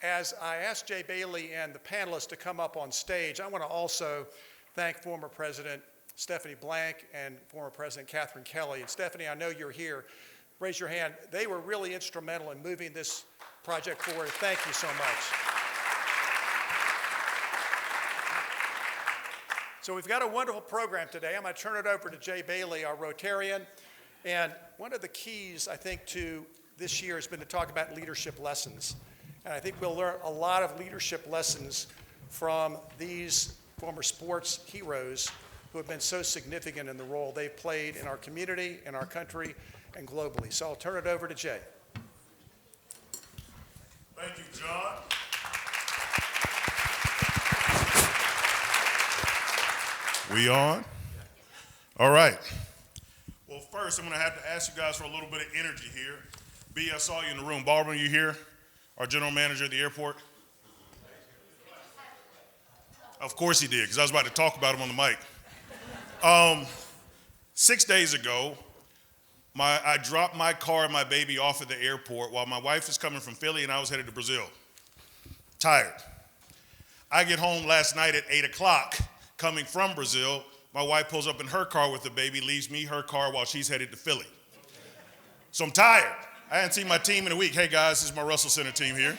As I asked Jay Bailey and the panelists to come up on stage, I want to also thank former President Stephanie Blank and former President Catherine Kelly. And Stephanie, I know you're here. Raise your hand. They were really instrumental in moving this project forward. Thank you so much. So we've got a wonderful program today. I'm going to turn it over to Jay Bailey, our Rotarian. And one of the keys, I think, to this year has been to talk about leadership lessons. And I think we'll learn a lot of leadership lessons from these former sports heroes who have been so significant in the role they've played in our community, in our country, and globally. So I'll turn it over to Jay. Thank you, John. We on? All right. Well, first, I'm going to have to ask you guys for a little bit of energy here. B, I saw you in the room. Baldwin, you here? Our general manager at the airport? Of course he did, because I was about to talk about him on the mic. 6 days ago, I dropped my car and my baby off at the airport while my wife is coming from Philly and I was headed to Brazil. Tired. I get home last night at 8 o'clock coming from Brazil. My wife pulls up in her car with the baby, leaves me her car while she's headed to Philly. So I'm tired. I hadn't seen my team in a week. Hey guys, this is my Russell Center team here.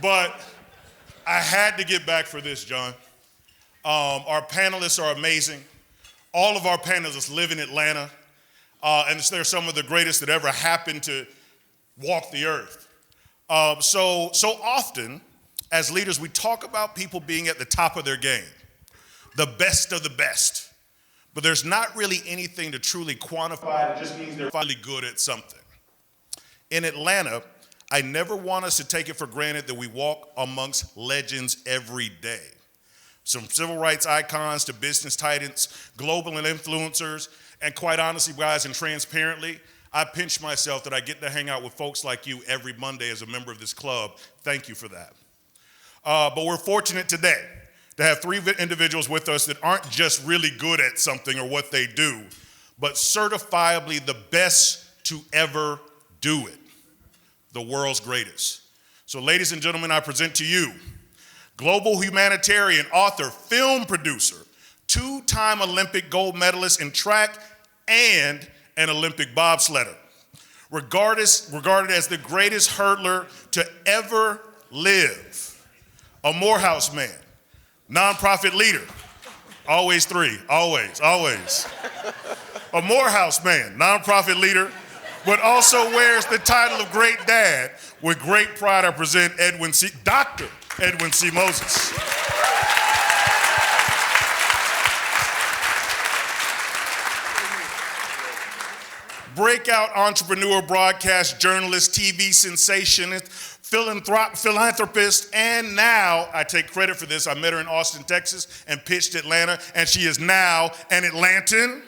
But I had to get back for this, John. Our panelists are amazing. All of our panelists live in Atlanta. And they're some of the greatest that ever happened to walk the earth. So often, as leaders, we talk about people being at the top of their game, the best of the best. But there's not really anything to truly quantify. It just means they're really good at something. In Atlanta, I never want us to take it for granted that we walk amongst legends every day. From civil rights icons to business titans, global influencers, and quite honestly, guys, and transparently, I pinch myself that I get to hang out with folks like you every Monday as a member of this club. Thank you for that. But we're fortunate today to have three individuals with us that aren't just really good at something or what they do, but certifiably the best to ever do it. The world's greatest. So ladies and gentlemen, I present to you global humanitarian, author, film producer, two-time Olympic gold medalist in track and an Olympic bobsledder, regarded as the greatest hurdler to ever live, a Morehouse man, nonprofit leader, always three, always, a Morehouse man, nonprofit leader, but also wears the title of great dad. With great pride, I present Dr. Edwin C. Moses. Breakout entrepreneur, broadcast journalist, TV sensation, philanthropist, and now, I take credit for this, I met her in Austin, Texas, and pitched Atlanta, and she is now an Atlantan.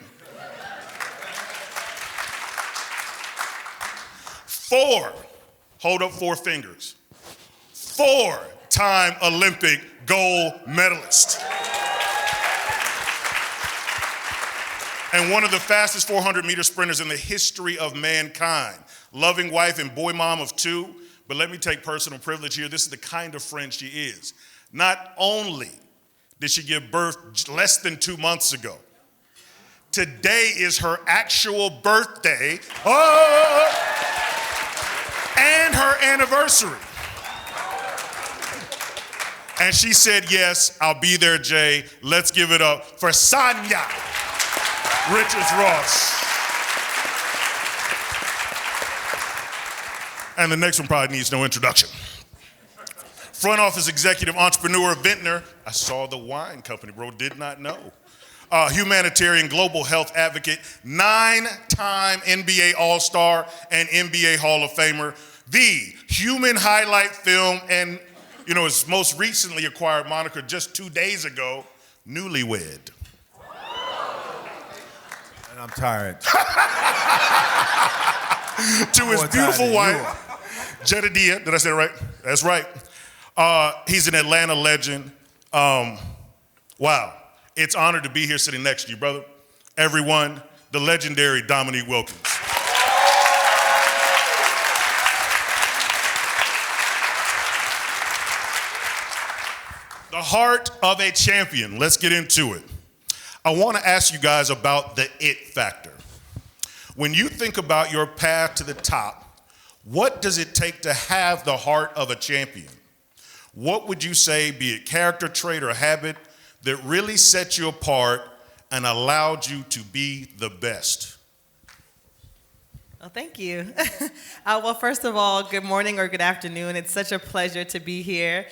Hold up 4 fingers. 4-time Olympic gold medalist. And one of the fastest 400-meter sprinters in the history of mankind. Loving wife and boy mom of 2. But let me take personal privilege here. This is the kind of friend she is. Not only did she give birth less than 2 months ago, today is her actual birthday. And her anniversary. And she said, yes, I'll be there, Jay. Let's give it up for Sonia Richards-Ross. And the next one probably needs no introduction. Front office executive, entrepreneur, vintner. I saw the wine company, bro, did not know. Humanitarian, global health advocate, 9-time NBA All-Star and NBA Hall of Famer, the human highlight film, and his most recently acquired moniker just 2 days ago, Newlywed. And I'm tired. To his beautiful wife, Jedediah, did I say it right? That's right. He's an Atlanta legend. Wow. It's an honor to be here sitting next to you, brother. Everyone, the legendary Dominique Wilkins. The heart of a champion. Let's get into it. I want to ask you guys about the it factor. When you think about your path to the top, what does it take to have the heart of a champion? What would you say, be it character trait or habit, that really set you apart and allowed you to be the best? Well, thank you. Well, first of all, good morning or good afternoon. It's such a pleasure to be here.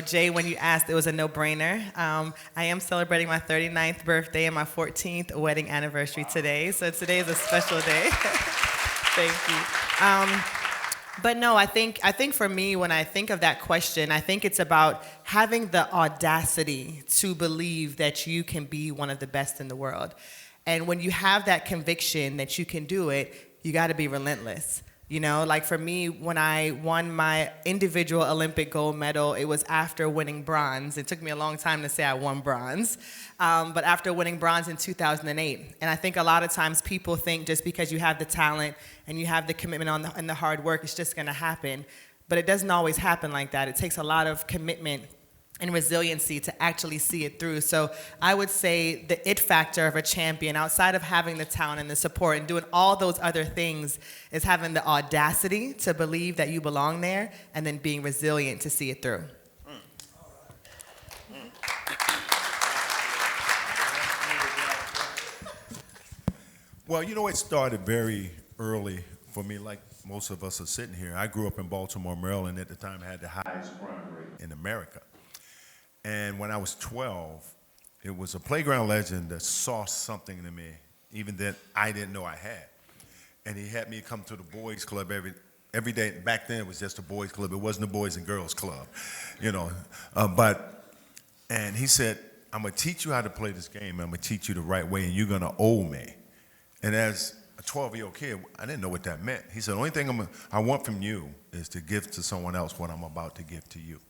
Jay, when you asked, it was a no-brainer. I am celebrating my 39th birthday and my 14th wedding anniversary today, so today is a special day. Thank you. But no, I think for me, when I think of that question, I think it's about having the audacity to believe that you can be one of the best in the world. And when you have that conviction that you can do it, you got to be relentless. Like for me, when I won my individual Olympic gold medal, it was after winning bronze. It took me a long time to say I won bronze, but after winning bronze in 2008. And I think a lot of times people think just because you have the talent and you have the commitment and the hard work, it's just going to happen. But it doesn't always happen like that. It takes a lot of commitment and resiliency to actually see it through. So I would say the it factor of a champion, outside of having the talent and the support and doing all those other things, is having the audacity to believe that you belong there and then being resilient to see it through. Well, it started very early for me, like most of us are sitting here. I grew up in Baltimore, Maryland. At the time, I had the highest crime rate in America. And when I was 12, it was a playground legend that saw something in me, even that I didn't know I had. And he had me come to the boys' club every day. Back then, it was just a boys' club. It wasn't a boys and girls club, And he said, I'm going to teach you how to play this game. I'm going to teach you the right way, and you're going to owe me. And as a 12-year-old kid, I didn't know what that meant. He said, the only thing I want from you is to give to someone else what I'm about to give to you.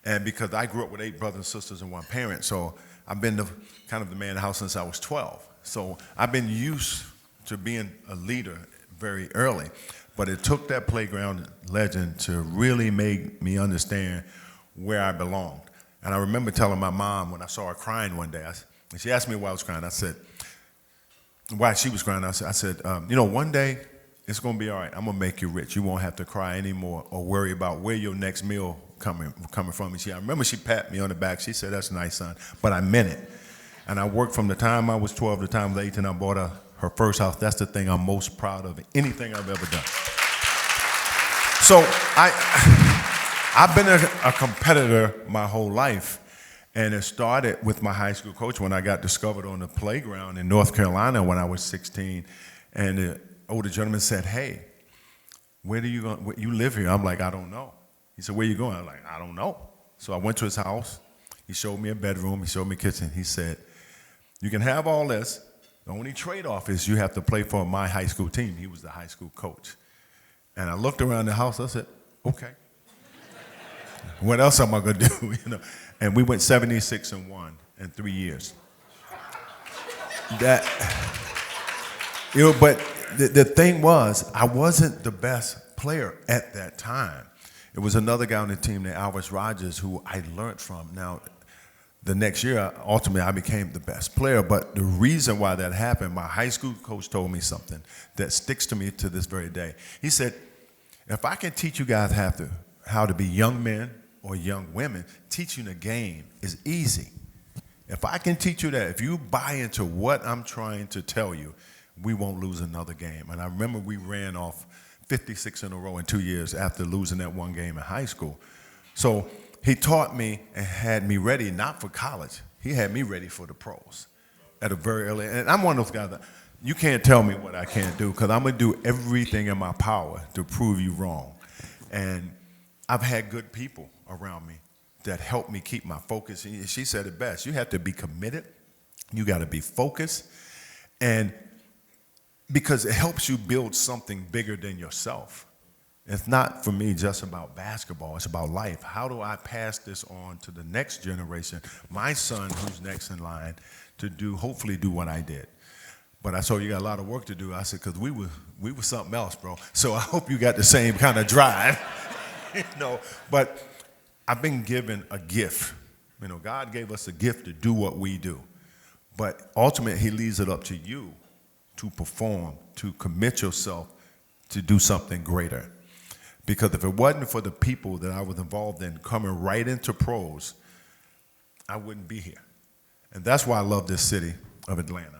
And because I grew up with 8 brothers and sisters and 1 parent, so I've been kind of the man in the house since I was 12. So I've been used to being a leader very early. But it took that playground legend to really make me understand where I belonged. And I remember telling my mom when I saw her crying one day, and she asked me why I was crying. I said, why she was crying, I said, one day it's going to be all right. I'm going to make you rich. You won't have to cry anymore or worry about where your next meal coming from. And I remember she pat me on the back. She said, that's nice, son. But I meant it. And I worked from the time I was 12 to the time I was 18. I bought her first house. That's the thing I'm most proud of, anything I've ever done. So I've been a competitor my whole life. And it started with my high school coach when I got discovered on the playground in North Carolina when I was 16. And the older gentleman said, hey, where do you live here? I'm like, I don't know. He said, where you going? I'm like, I don't know. So I went to his house. He showed me a bedroom. He showed me a kitchen. He said, you can have all this. The only trade-off is you have to play for my high school team. He was the high school coach. And I looked around the house. I said, okay. What else am I going to do? And we went 76-1 in 3 years. But the thing was, I wasn't the best player at that time. It was another guy on the team named Alvis Rogers who I learned from. Now, the next year, ultimately, I became the best player. But the reason why that happened, my high school coach told me something that sticks to me to this very day. He said, if I can teach you guys how to be young men or young women, teaching the game is easy. If I can teach you that, if you buy into what I'm trying to tell you, we won't lose another game. And I remember we ran off 56 in a row in 2 years after losing that one game in high school. So he taught me and had me ready, not for college. He had me ready for the pros at a very early, and I'm one of those guys that you can't tell me what I can't do because I'm going to do everything in my power to prove you wrong. And I've had good people around me that help me keep my focus. And she said it best. You have to be committed. You got to be focused. And because it helps you build something bigger than yourself. It's not, for me, just about basketball. It's about life. How do I pass this on to the next generation, my son who's next in line, to hopefully do what I did. But I saw you got a lot of work to do. I said, because we were something else, bro. So I hope you got the same kind of drive. But I've been given a gift You know, God gave us a gift to do what we do. But ultimately, he leaves it up to you to perform, to commit yourself to do something greater. Because if it wasn't for the people that I was involved in coming right into pros, I wouldn't be here. And that's why I love this city of Atlanta,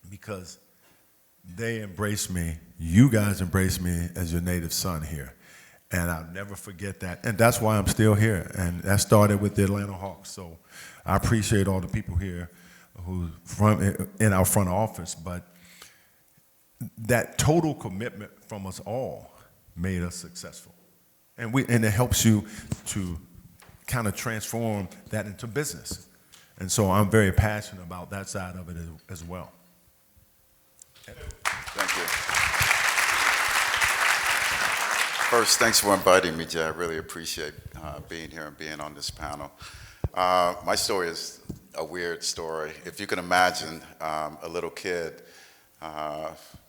because they embrace me. You guys embrace me as your native son here. And I'll never forget that. And that's why I'm still here. And that started with the Atlanta Hawks. So I appreciate all the people here who in our front office. But that total commitment from us all made us successful. And it helps you to kind of transform that into business. And so I'm very passionate about that side of it as well. Thank you. First, thanks for inviting me, Jay. I really appreciate being here and being on this panel. My story is a weird story. If you can imagine a little kid,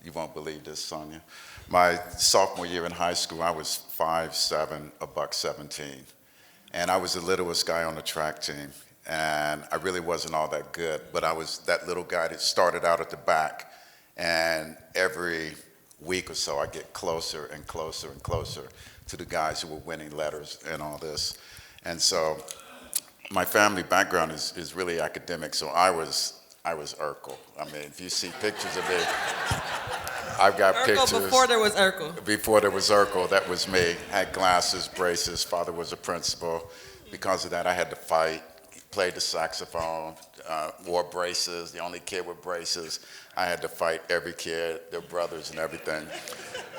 you won't believe this, Sonia. My sophomore year in high school, I was 5'7", $117. And I was the littlest guy on the track team. And I really wasn't all that good, but I was that little guy that started out at the back. And every week or so, I get closer and closer and closer to the guys who were winning letters and all this. And so my family background is really academic, so I was Urkel. I mean, if you see pictures of me, I've got Urkel pictures. Before there was Urkel. Before there was Urkel, that was me. Had glasses, braces, father was a principal. Because of that, I had to fight, played the saxophone, wore braces, the only kid with braces. I had to fight every kid, their brothers and everything.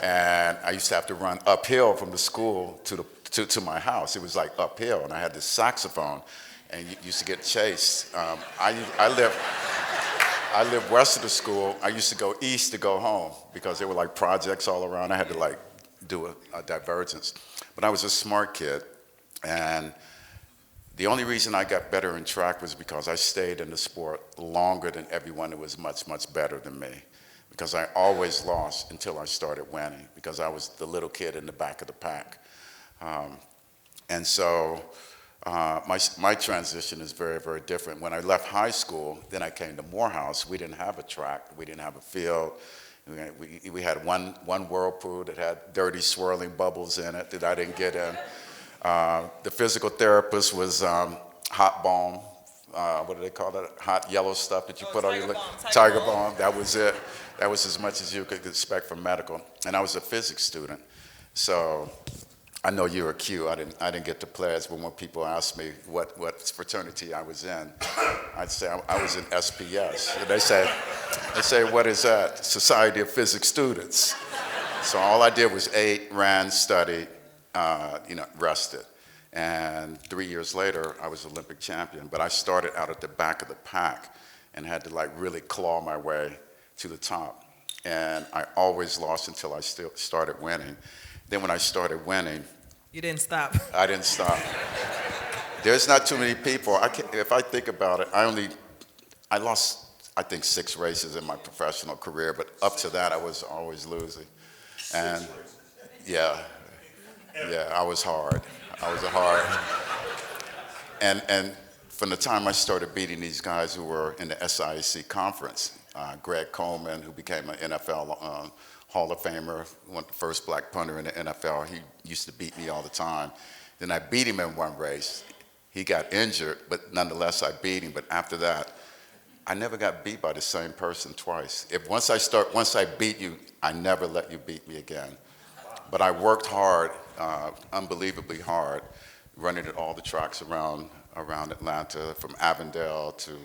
And I used to have to run uphill from the school to my house. It was like uphill, and I had this saxophone, and you used to get chased. I lived west of the school. I used to go east to go home because there were like projects all around. I had to like do a divergence. But I was a smart kid, and the only reason I got better in track was because I stayed in the sport longer than everyone who was much, much better than me. Because I always lost until I started winning, because I was the little kid in the back of the pack. And so my transition is very, very different. When I left high school, then I came to Morehouse. We didn't have a track. We didn't have a field. We had one whirlpool that had dirty swirling bubbles in it that I didn't get in. The physical therapist was hot balm. What do they call that? Hot yellow stuff that you put on your leg. Tiger balm. That was it. That was as much as you could expect from medical. And I was a physics student. So I know you were Q. I didn't get to pledge, but when people ask me what fraternity I was in, I'd say I was in SPS. And they say, what is that? Society of Physics Students. So all I did was ate, ran, studied, rested. And 3 years later, I was Olympic champion. But I started out at the back of the pack and had to like really claw my way to the top. And I always lost until I started winning. Then when I started winning, You didn't stop. I didn't stop. There's not too many people. If I think about it, I lost, I think, 6 races in my professional career, but up to that, I was always losing. And yeah, I was hard. I was hard. And from the time I started beating these guys who were in the SIAC conference, Greg Coleman, who became an NFL Hall of Famer, the first black punter in the NFL, he used to beat me all the time. Then I beat him in one race. He got injured, but nonetheless I beat him. But after that, I never got beat by the same person twice. Once I beat you, I never let you beat me again. But I worked hard, unbelievably hard, running at all the tracks around Atlanta, from Avondale to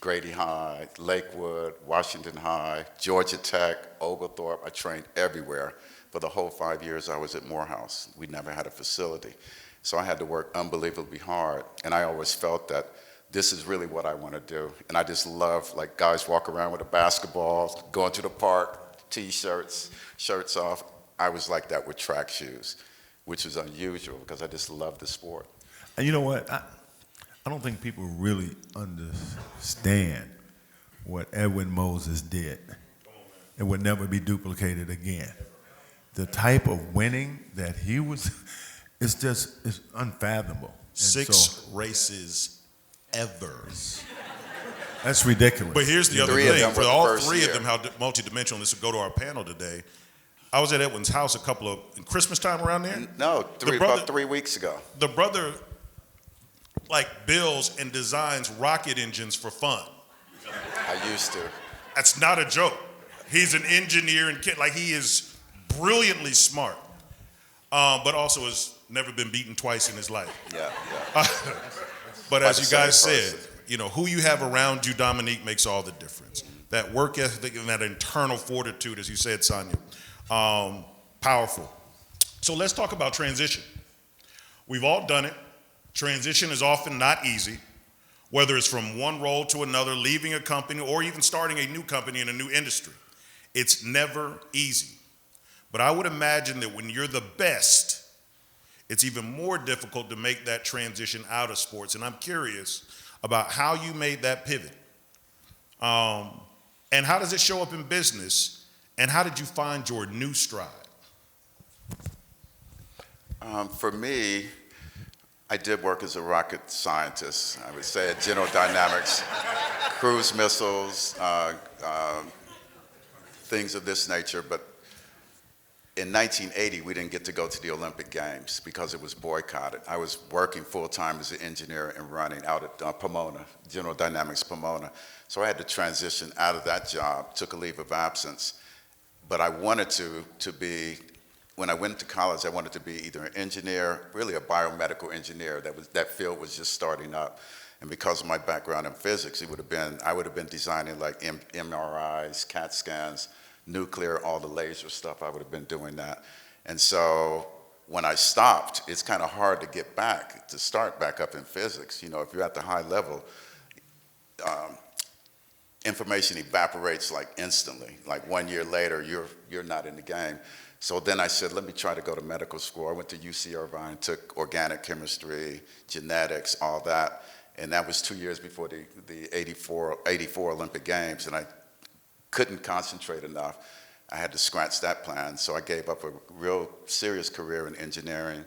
Grady High, Lakewood, Washington High, Georgia Tech, Oglethorpe. I trained everywhere. For the whole 5 years I was at Morehouse, we never had a facility. So I had to work unbelievably hard. And I always felt that this is really what I want to do. And I just love, like, guys walk around with a basketball, going to the park, T-shirts, shirts off. I was like that with track shoes, which is unusual because I just love the sport. And you know what? I don't think people really understand what Edwin Moses did. It would never be duplicated again. The type of winning that he was, it's unfathomable. 6 races ever. That's ridiculous. But here's the other 3 of thing. them For were the all first 3 of year. them, how multidimensional this will go to our panel today. I was at Edwin's house Christmas time around there. No, about 3 weeks ago. The brother builds and designs rocket engines for fun. I used to. That's not a joke. He's an engineer and he is brilliantly smart, but also has never been beaten twice in his life. Yeah. But By as the you guys same said, person. who you have around you, Dominique, makes all the difference. That work ethic and that internal fortitude, as you said, Sonia, powerful. So let's talk about transition. We've all done it. Transition is often not easy, whether it's from one role to another, leaving a company, or even starting a new company in a new industry. It's never easy. But I would imagine that when you're the best, it's even more difficult to make that transition out of sports. And I'm curious about how you made that pivot. And how does it show up in business? And how did you find your new stride? For me, I did work as a rocket scientist. I would say at General Dynamics, cruise missiles, things of this nature. But in 1980, we didn't get to go to the Olympic Games because it was boycotted. I was working full-time as an engineer and running out at Pomona, General Dynamics Pomona. So I had to transition out of that job, took a leave of absence. But I wanted to be, when I went to college, I wanted to be either an engineer, really a biomedical engineer. That field was just starting up. And because of my background in physics, I would have been designing MRIs, CAT scans, nuclear, all the laser stuff. I would have been doing that. And so when I stopped, it's kind of hard to start back up in physics. If you're at the high level, information evaporates instantly. 1 year later, you're not in the game. So then I said, let me try to go to medical school. I went to UC Irvine, took organic chemistry, genetics, all that. And that was 2 years before the 84 Olympic Games. And I couldn't concentrate enough. I had to scratch that plan. So I gave up a real serious career in engineering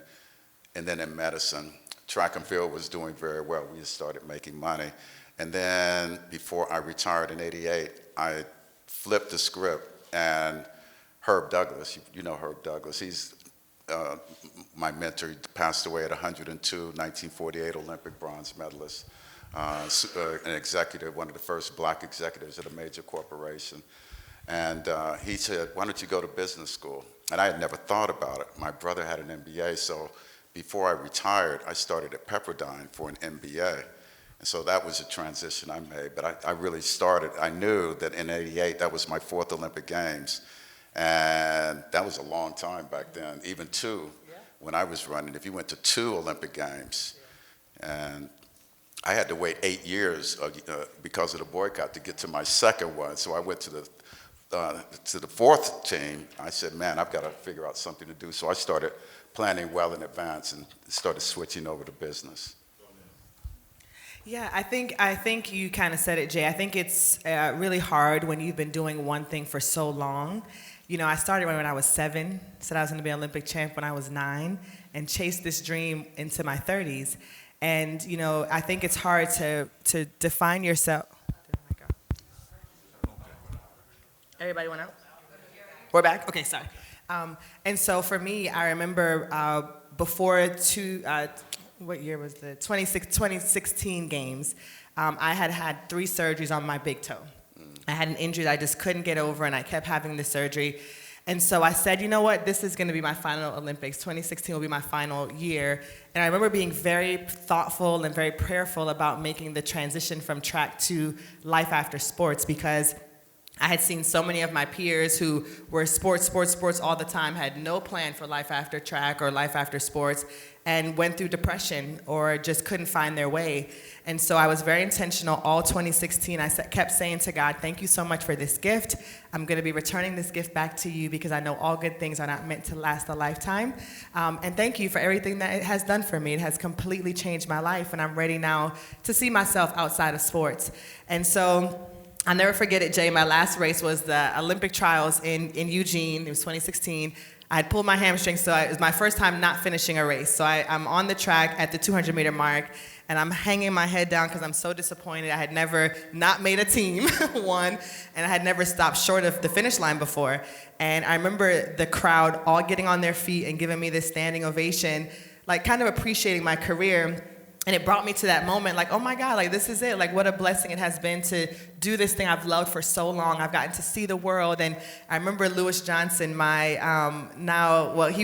and then in medicine. Track and field was doing very well. We just started making money. And then before I retired in '88, I flipped the script, and Herb Douglas, you know Herb Douglas, he's my mentor. He passed away at 102, 1948 Olympic bronze medalist, an executive, one of the first black executives at a major corporation. And he said, why don't you go to business school? And I had never thought about it. My brother had an MBA, so before I retired, I started at Pepperdine for an MBA. And so that was a transition I made. But I really started, I knew that in '88, that was my 4th Olympic Games. And that was a long time back then, even 2 when I was running. If you went to 2 Olympic Games, and I had to wait 8 years because of the boycott to get to my 2nd one. So I went to the 4th team. I said, man, I've got to figure out something to do. So I started planning well in advance and started switching over to business. Yeah, I think you kind of said it, Jay. I think it's really hard when you've been doing one thing for so long. I started when I was 7, said I was going to be an Olympic champ when I was 9, and chased this dream into my 30s. And, I think it's hard to define yourself. Everybody went out? We're back? Okay, sorry. And so for me, I remember before what year was the 2016 games, I had 3 surgeries on my big toe. I had an injury that I just couldn't get over, and I kept having the surgery. And so I said, you know what, this is going to be my final Olympics. 2016 will be my final year. And I remember being very thoughtful and very prayerful about making the transition from track to life after sports, because I had seen so many of my peers who were sports all the time, had no plan for life after track or life after sports, and went through depression or just couldn't find their way. And so I was very intentional all 2016. I kept saying to God, thank you so much for this gift. I'm going to be returning this gift back to you because I know all good things are not meant to last a lifetime. And thank you for everything that it has done for me. It has completely changed my life, and I'm ready now to see myself outside of sports. And so I'll never forget it, Jay. My last race was the Olympic trials in Eugene. It was 2016. I had pulled my hamstring, so it was my first time not finishing a race. So I'm on the track at the 200-meter mark, and I'm hanging my head down because I'm so disappointed. I had never not made a team, one, and I had never stopped short of the finish line before. And I remember the crowd all getting on their feet and giving me this standing ovation, like kind of appreciating my career. And it brought me to that moment, like, oh my God, like this is it. Like what a blessing it has been to do this thing I've loved for so long. I've gotten to see the world. And I remember Lewis Johnson, he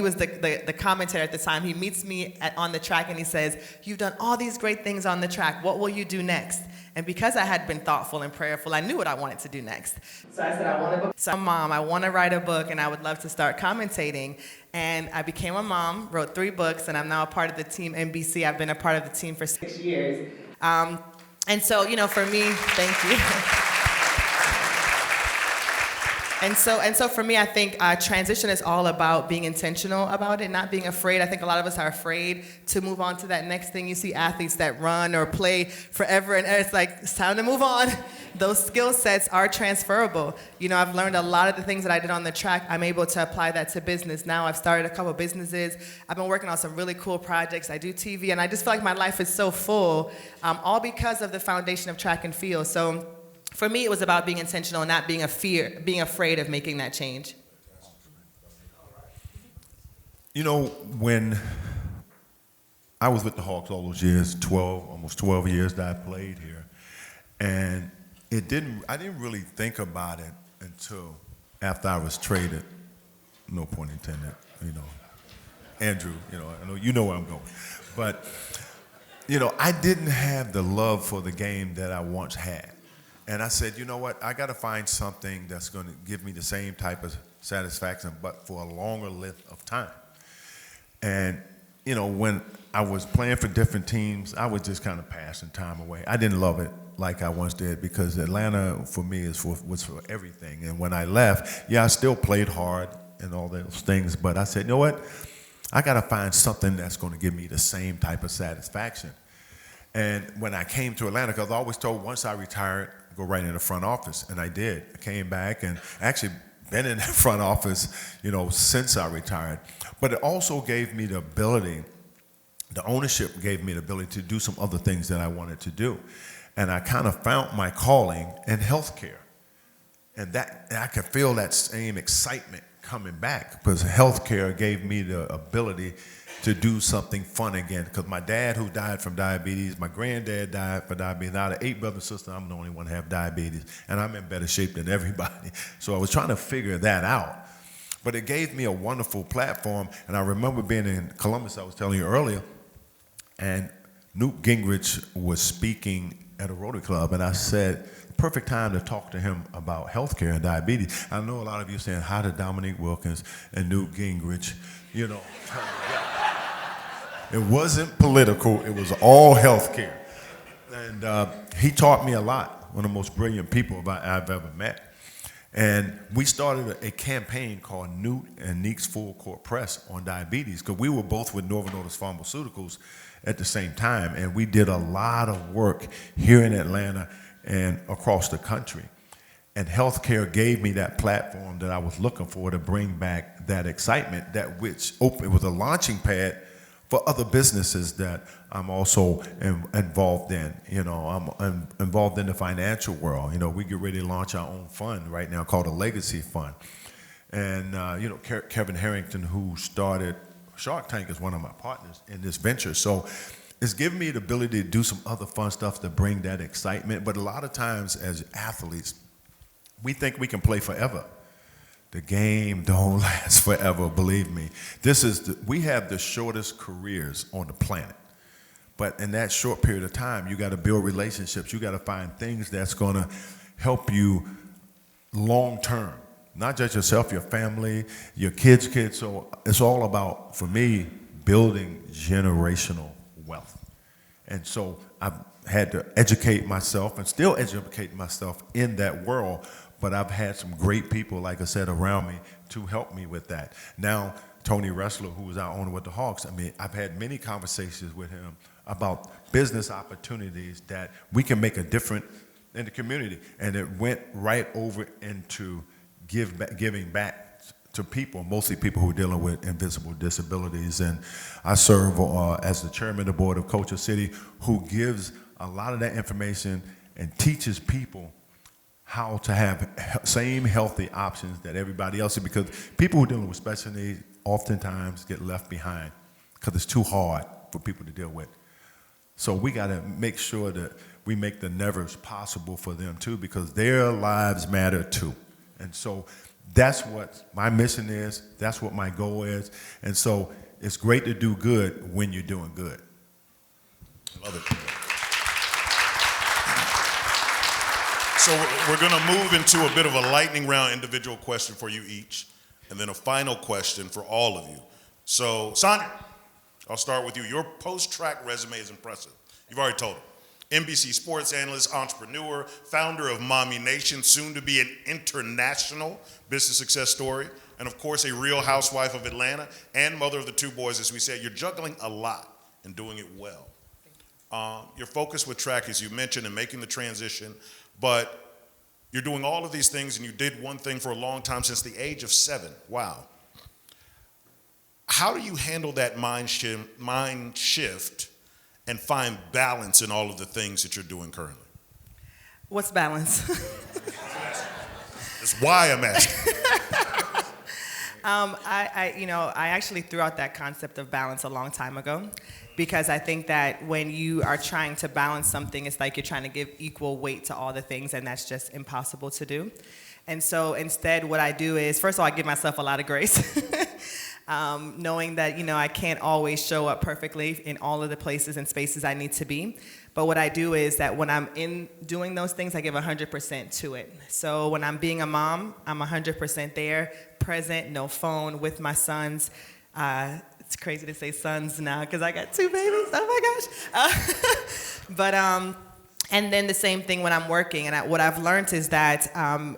was the commentator at the time. He meets me on the track and he says, you've done all these great things on the track. What will you do next? And because I had been thoughtful and prayerful, I knew what I wanted to do next. So I said, I want to become a mom. I want to write a book, and I would love to start commentating. And I became a mom, wrote 3 books, and I'm now a part of the team NBC. I've been a part of the team for 6 years. And so, for me, thank you. And so for me, I think transition is all about being intentional about it, not being afraid. I think a lot of us are afraid to move on to that next thing. You see athletes that run or play forever, and it's like, it's time to move on. Those skill sets are transferable. I've learned a lot of the things that I did on the track. I'm able to apply that to business. Now I've started a couple businesses. I've been working on some really cool projects. I do TV, and I just feel like my life is so full, all because of the foundation of track and field. So for me, it was about being intentional and not being afraid of making that change. When I was with the Hawks all those years, almost 12 years that I played here, and I didn't really think about it until after I was traded. No pun intended, Andrew, I know you know where I'm going. But, I didn't have the love for the game that I once had. And I said, you know what, I got to find something that's going to give me the same type of satisfaction, but for a longer length of time. And, when I was playing for different teams, I was just kind of passing time away. I didn't love it like I once did, because Atlanta, for me, was for everything. And when I left, I still played hard and all those things, but I said, you know what, I got to find something that's going to give me the same type of satisfaction. And when I came to Atlanta, because I always told once I retired, go right in the front office, and I did. I came back and actually been in the front office, since I retired. But it also gave me the ability, the ownership gave me the ability to do some other things that I wanted to do. And I kind of found my calling in healthcare. And I could feel that same excitement coming back, because healthcare gave me the ability to do something fun again. Because my dad, who died from diabetes, my granddad died from diabetes. Out of 8 brothers and sisters, I'm the only one to have diabetes, and I'm in better shape than everybody. So I was trying to figure that out. But it gave me a wonderful platform, and I remember being in Columbus, I was telling you earlier, and Newt Gingrich was speaking at a Rotary Club, and I said, perfect time to talk to him about healthcare and diabetes. I know a lot of you saying, how did Dominique Wilkins and Newt Gingrich, It wasn't political, it was all healthcare. And he taught me a lot, one of the most brilliant people I've ever met. And we started a campaign called Newt and Neek's Full Court Press on diabetes, because we were both with Novo Nordisk Pharmaceuticals at the same time, and we did a lot of work here in Atlanta and across the country. And healthcare gave me that platform that I was looking for to bring back that excitement, it was a launching pad for other businesses that I'm also involved in. I'm involved in the financial world. We get ready to launch our own fund right now called a Legacy Fund. And, Kevin Harrington, who started Shark Tank, is one of my partners in this venture. So it's given me the ability to do some other fun stuff to bring that excitement. But a lot of times as athletes, we think we can play forever. The game don't last forever, believe me. We have the shortest careers on the planet. But in that short period of time, you got to build relationships. You got to find things that's going to help you long term. Not just yourself, your family, your kids. So it's all about, for me, building generational wealth. And so I've had to educate myself and still educate myself in that world. But I've had some great people, like I said, around me to help me with that. Now, Tony Ressler, who is our owner with the Hawks, I've had many conversations with him about business opportunities that we can make a difference in the community. And it went right over into giving back to people, mostly people who are dealing with invisible disabilities. And I serve as the chairman of the board of Culture City, who gives a lot of that information and teaches people how to have same healthy options that everybody else is, because people who are dealing with special needs oftentimes get left behind because it's too hard for people to deal with. So we got to make sure that we make the nevers possible for them too, because their lives matter too. And so that's what my mission is, that's what my goal is. And so it's great to do good when you're doing good. Love it. So we're going to move into a bit of a lightning round individual question for you each, and then a final question for all of you. So, Sonia, I'll start with you. Your post-track resume is impressive. You've already told it. NBC sports analyst, entrepreneur, founder of Mommy Nation, soon to be an international business success story, and of course a real housewife of Atlanta and mother of the 2 boys, as we said. You're juggling a lot and doing it well. Your focus with track, as you mentioned, and making the transition, but you're doing all of these things, and you did one thing for a long time, since the age of 7. Wow. How do you handle that mind shift and find balance in all of the things that you're doing currently? What's balance? That's why I'm asking. I actually threw out that concept of balance a long time ago, because I think that when you are trying to balance something, it's like you're trying to give equal weight to all the things, and that's just impossible to do. And so instead, what I do is, first of all, I give myself a lot of grace, knowing that, I can't always show up perfectly in all of the places and spaces I need to be. But what I do is that when I'm in doing those things, I give 100% to it. So when I'm being a mom, I'm 100% there, present, no phone, with my sons. It's crazy to say sons now because I got 2 babies. Oh my gosh. And then the same thing when I'm working. And what I've learned is that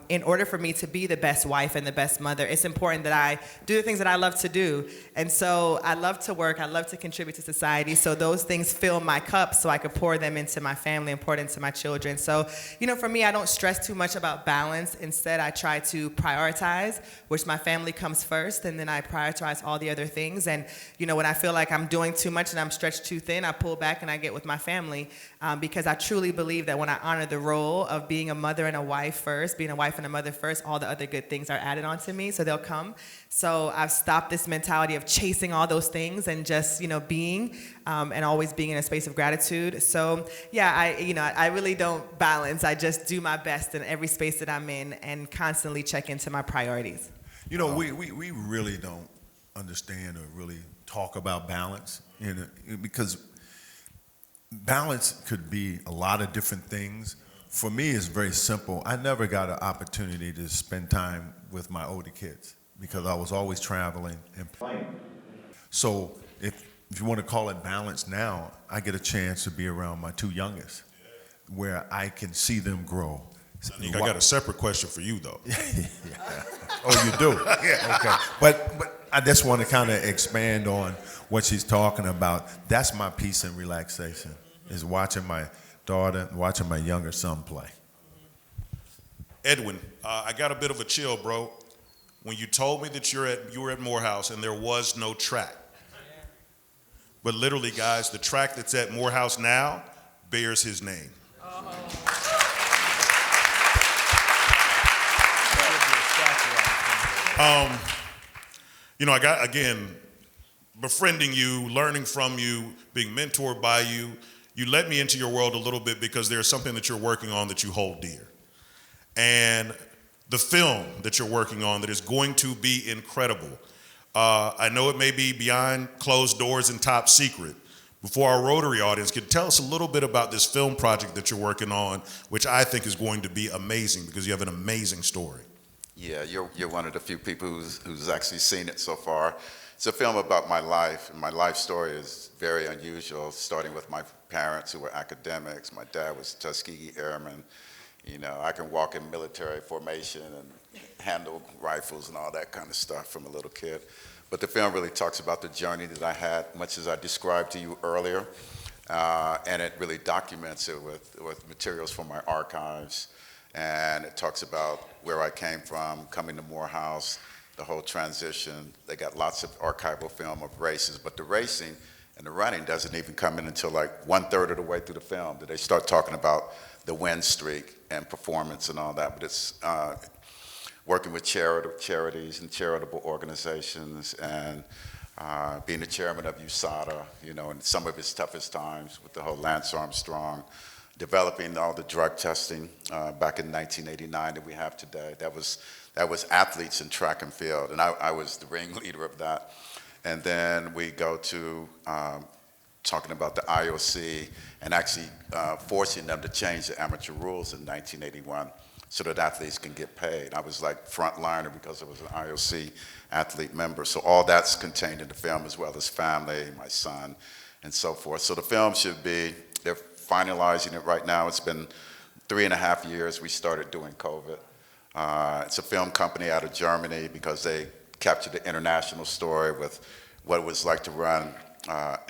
in order for me to be the best wife and the best mother, it's important that I do the things that I love to do. And so I love to work. I love to contribute to society. So those things fill my cup so I could pour them into my family and pour it into my children. So, for me, I don't stress too much about balance. Instead, I try to prioritize, which my family comes first, and then I prioritize all the other things. And, when I feel like I'm doing too much and I'm stretched too thin, I pull back and I get with my family, because I truly believe that when I honor the role of being a mother and a wife first, being a wife and a mother first, all the other good things are added onto me, so they'll come. So I've stopped this mentality of chasing all those things and just, being, and always being in a space of gratitude. So yeah, I really don't balance. I just do my best in every space that I'm in and constantly check into my priorities. We really don't understand or really talk about balance, because balance could be a lot of different things. For me, it's very simple. I never got an opportunity to spend time with my older kids because I was always traveling and playing. So if you want to call it balance now, I get a chance to be around my 2 youngest, where I can see them grow. I got a separate question for you, though. Yeah. Oh, you do? Yeah. Okay. But I just want to kind of expand on what she's talking about. That's my peace and relaxation, is watching my daughter, watching my younger son play. Edwin, I got a bit of a chill, bro, when you told me that you were at Morehouse and there was no track. But literally, guys, the track that's at Morehouse now bears his name. I got, again, befriending you, learning from you, being mentored by you. You let me into your world a little bit because there's something that you're working on that you hold dear. And the film that you're working on that is going to be incredible. I know it may be behind closed doors and top secret. Before our Rotary audience, could tell us a little bit about this film project that you're working on, which I think is going to be amazing because you have an amazing story. Yeah, you're one of the few people who's actually seen it so far. It's a film about my life, and my life story is very unusual, starting with my parents who were academics. My dad was Tuskegee Airman. I can walk in military formation and handle rifles and all that kind of stuff from a little kid. But the film really talks about the journey that I had, much as I described to you earlier, and it really documents it with materials from my archives. And it talks about where I came from, coming to Morehouse, the whole transition. They got lots of archival film of races, but the racing and the running doesn't even come in until like 1/3 of the way through the film that they start talking about the win streak and performance and all that. But it's working with charities and charitable organizations, and being the chairman of USADA, you know, in some of its toughest times with the whole Lance Armstrong, developing all the drug testing back in 1989 that we have today. That was athletes in track and field, and I was the ringleader of that. And then we go to talking about the IOC and actually forcing them to change the amateur rules in 1981 so that athletes can get paid. I was like frontliner because I was an IOC athlete member. So all that's contained in the film, as well as family, my son, and so forth. So the film should be, they're finalizing it right now. It's been 3.5 years. We started doing COVID. It's a film company out of Germany because they captured the international story with what it was like to run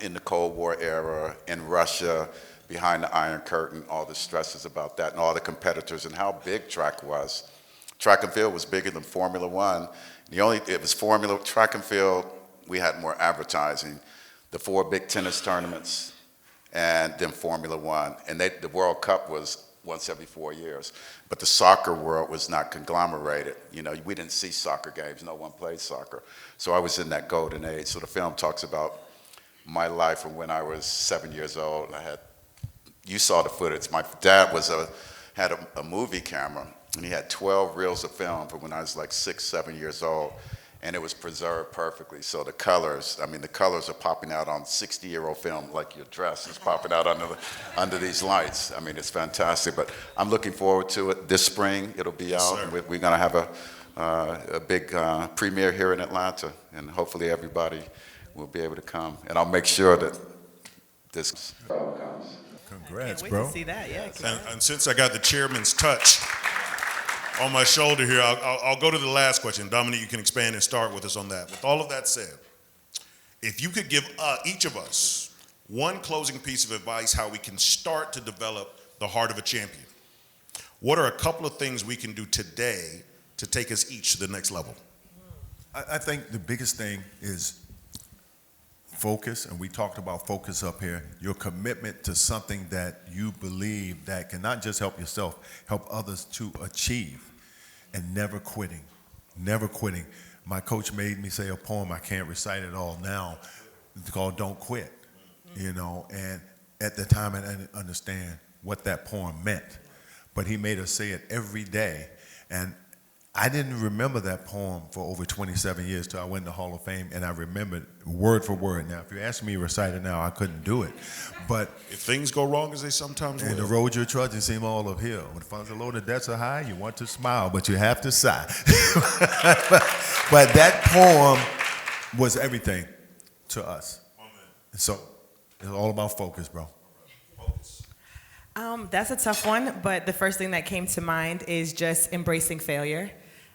in the Cold War era, in Russia, behind the Iron Curtain, all the stresses about that, and all the competitors, and how big track was. Track and field was bigger than Formula One. It was track and field, we had more advertising. The 4 big tennis tournaments, and then Formula One. And the World Cup was once every 4 years. But the soccer world was not conglomerated. You know, we didn't see soccer games. No one played soccer. So I was in that golden age. So the film talks about my life from when I was 7 years old. You saw the footage. My dad had a movie camera, and he had 12 reels of film from when I was like 6, 7 years old, and it was preserved perfectly. So the colors are popping out on 60-year-old film, like your dress is popping out under these lights. I mean, it's fantastic. But I'm looking forward to it. This spring, it'll be out. And we're going to have a big premiere here in Atlanta, and hopefully everybody will be able to come. And I'll make sure that this comes. Congrats, Can't wait bro. to see that, yeah. And since I got the chairman's touch on my shoulder here, I'll go to the last question. Dominique, you can expand and start with us on that. With all of that said, if you could give each of us one closing piece of advice how we can start to develop the heart of a champion, what are a couple of things we can do today to take us each to the next level? I think the biggest thing is focus, and we talked about focus up here, your commitment to something that you believe that can not just help yourself, help others to achieve, and never quitting, never quitting. My coach made me say a poem, I can't recite it all now, it's called Don't Quit, you know, and at the time I didn't understand what that poem meant, but he made us say it every day, and I didn't remember that poem for over 27 years till I went to Hall of Fame, and I remembered word for word. Now, if you asked me to recite it now, I couldn't do it. But if things go wrong, as they sometimes will. and the road you're trudging seem all uphill. When the funds are low, the debts are high, you want to smile, but you have to sigh. But that poem was everything to us. So it's all about focus, bro. That's a tough one, but the first thing that came to mind is just embracing failure.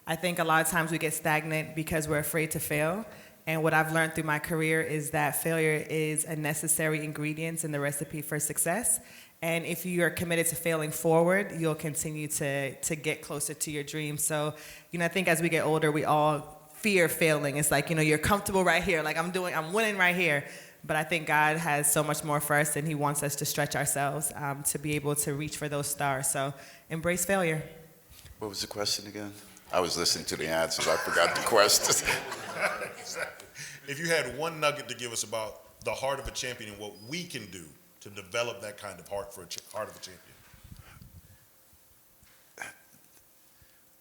I think a lot of times we get stagnant because we're afraid to fail. And what I've learned through my career is that failure is a necessary ingredient in the recipe for success. And if you are committed to failing forward, you'll continue to get closer to your dreams. So, you know, I think as we get older, we all fear failing. It's like, you know, you're comfortable right here, like I'm winning right here. But I think God has so much more for us, and He wants us to stretch ourselves to be able to reach for those stars. So embrace failure. What was the question again? I was listening to the answers. I forgot the questions. If you had one nugget to give us about the heart of a champion and what we can do to develop that kind of heart of a champion.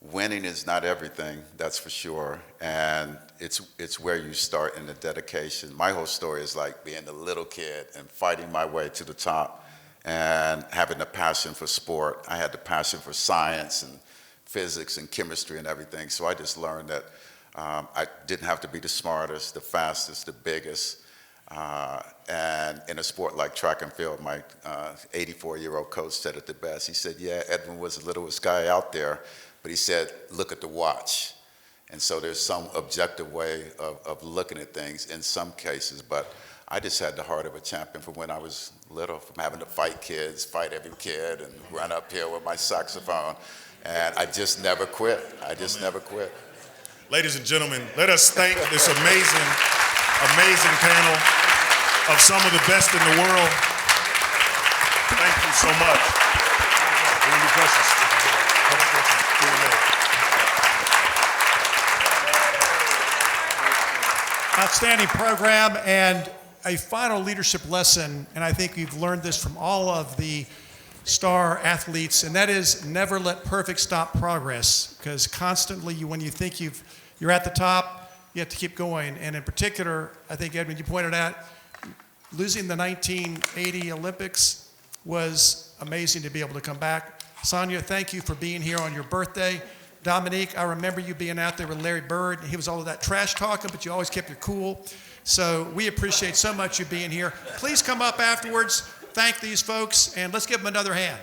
Winning is not everything, that's for sure, and it's where you start in the dedication. My whole story is like being a little kid and fighting my way to the top and having a passion for sport. I had the passion for science and physics and chemistry and everything, so I just learned that I didn't have to be the smartest, the fastest, the biggest, and in a sport like track and field, my 84-year-old coach said it the best. He said, yeah, Edwin was the littlest guy out there, but he said, look at the watch. And so there's some objective way of looking at things in some cases, but I just had the heart of a champion from when I was little, from having to fight kids, fight every kid, and run uphill with my saxophone. And I just never quit. I just never quit. Ladies and gentlemen, let us thank this amazing, amazing panel of some of the best in the world. Thank you so much. Any questions? Outstanding program and a final leadership lesson, and I think you've learned this from all of the star athletes, and that is never let perfect stop progress, because constantly when you think you're at the top, you have to keep going. And in particular, I think, Edmund, you pointed out, losing the 1980 Olympics was amazing to be able to come back. Sonia, thank you for being here on your birthday. Dominique, I remember you being out there with Larry Bird. He was all of that trash talking, but you always kept your cool. So we appreciate so much you being here. Please come up afterwards, thank these folks, and let's give them another hand.